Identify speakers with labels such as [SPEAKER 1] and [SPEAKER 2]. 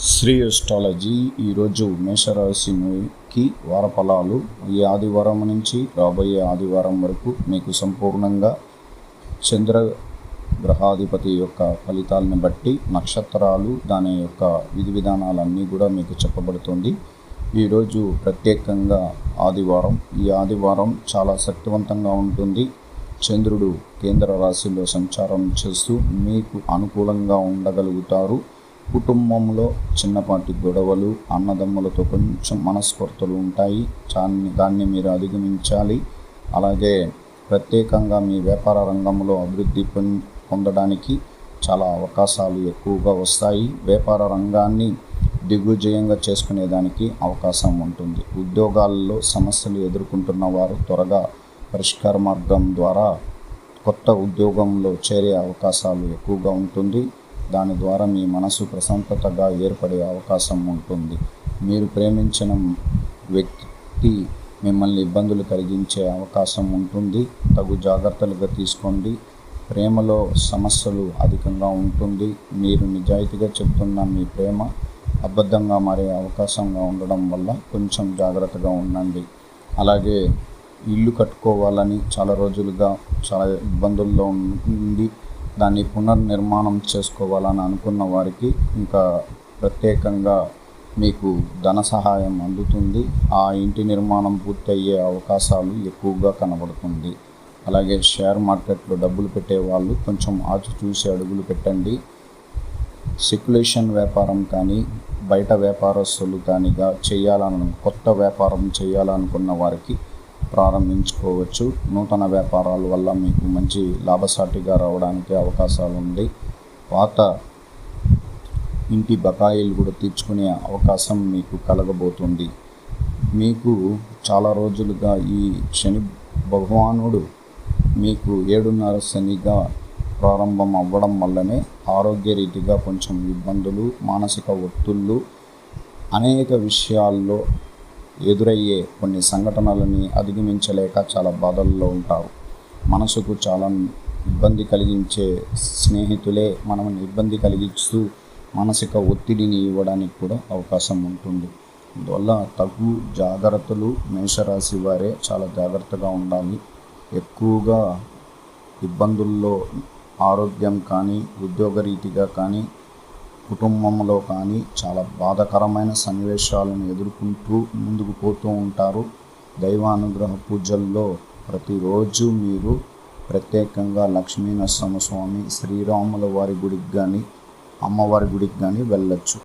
[SPEAKER 1] Shri astrology ఈరోజు మేషరాశికి వారఫలాలు ఈ ఆదివారం నుంచి రాబోయే ఆదివారం వరకు మీకు సంపూర్ణంగా చంద్ర గ్రహాధిపతి యొక్క ఫలితాలను బట్టి నక్షత్రాలు దాని యొక్క విధి విధానాలన్నీ కూడా మీకు చెప్పబడుతుంది. ఈరోజు ప్రత్యేకంగా ఆదివారం. ఈ ఆదివారం చాలా శక్తివంతంగా ఉంటుంది. చంద్రుడు కేంద్ర రాశిలో సంచారం చేస్తూ మీకు అనుకూలంగా ఉండగలుగుతారు. కుటుంబంలో చిన్నపాటి గొడవలు, అన్నదమ్ములతో కొంచెం మనస్పర్ధలు ఉంటాయి. దాన్ని మీరు అధిగమించాలి. అలాగే ప్రత్యేకంగా మీ వ్యాపార రంగంలో అభివృద్ధి పొందడానికి చాలా అవకాశాలు ఎక్కువగా వస్తాయి. వ్యాపార రంగాన్ని దిగ్విజయంగా చేసుకునేదానికి అవకాశం ఉంటుంది. ఉద్యోగాల్లో సమస్యలు ఎదుర్కొంటున్న వారు త్వరగా పరిష్కార మార్గం ద్వారా కొత్త ఉద్యోగంలో చేరే అవకాశాలు ఎక్కువగా ఉంటుంది. దాని ద్వారా మీ మనసు ప్రశాంతతగా ఏర్పడే అవకాశం ఉంటుంది. మీరు ప్రేమించిన వ్యక్తి మిమ్మల్ని ఇబ్బందులు కలిగించే అవకాశం ఉంటుంది. తగు జాగ్రత్తలుగా తీసుకోండి. ప్రేమలో సమస్యలు అధికంగా ఉంటుంది. మీరు నిజాయితీగా చెప్తున్న మీ ప్రేమ అబద్ధంగా మారే అవకాశంగా ఉండడం వల్ల కొంచెం జాగ్రత్తగా ఉండండి. అలాగే ఇల్లు కట్టుకోవాలని చాలా రోజులుగా చాలా ఇబ్బందుల్లో ఉంది. దాన్ని పునర్నిర్మాణం చేసుకోవాలని అనుకున్న వారికి ఇంకా ప్రత్యేకంగా మీకు ధన సహాయం అందుతుంది. ఆ ఇంటి నిర్మాణం పూర్తయ్యే అవకాశాలు ఎక్కువగా కనబడుతుంది. అలాగే షేర్ మార్కెట్లో డబ్బులు పెట్టే వాళ్ళు కొంచెం ఆచితూచి అడుగులు పెట్టండి. స్పెక్యులేషన్ వ్యాపారం కానీ బయట వ్యాపారస్తులు కానీగా కొత్త వ్యాపారం చేయాలనుకున్న వారికి ప్రారంభించుకోవచ్చు. నూతన వ్యాపారాల వల్ల మీకు మంచి లాభసాటిగా రావడానికి అవకాశాలు ఉంది. పాత ఇంటి బకాయిలు కూడా తీర్చుకునే అవకాశం మీకు కలగబోతుంది. మీకు చాలా రోజులుగా ఈ శని భగవానుడు మీకు 7.5 శనిగా ప్రారంభం అవ్వడం వల్లనే ఆరోగ్య రీతిగా కొంచెం ఇబ్బందులు, మానసిక ఒత్తిళ్ళు, అనేక విషయాల్లో ఎదురయ్యే కొన్ని సంఘటనలని అధిగమించలేక చాలా బాధల్లో ఉంటారు. మనసుకు చాలా ఇబ్బంది కలిగించే స్నేహితులే మనల్ని ఇబ్బంది కలిగిస్తూ మానసిక ఒత్తిడిని ఇవ్వడానికి కూడా అవకాశం ఉంటుంది. అందువల్ల తగు జాగ్రత్తలు మేషరాశి వారే చాలా జాగ్రత్తగా ఉండాలి. ఎక్కువగా ఇబ్బందుల్లో ఆరోగ్యం కానీ, ఉద్యోగరీతిగా కానీ, కుటుంబంలో కానీ చాలా బాధాకరమైన సన్నివేశాలను ఎదుర్కొంటూ ముందుకు పోతూ ఉంటారు. దైవానుగ్రహ పూజల్లో ప్రతిరోజు మీరు ప్రత్యేకంగా లక్ష్మీనరసింహస్వామి, శ్రీరాముల వారి గుడికి కానీ, అమ్మవారి గుడికి కానీ వెళ్ళొచ్చు.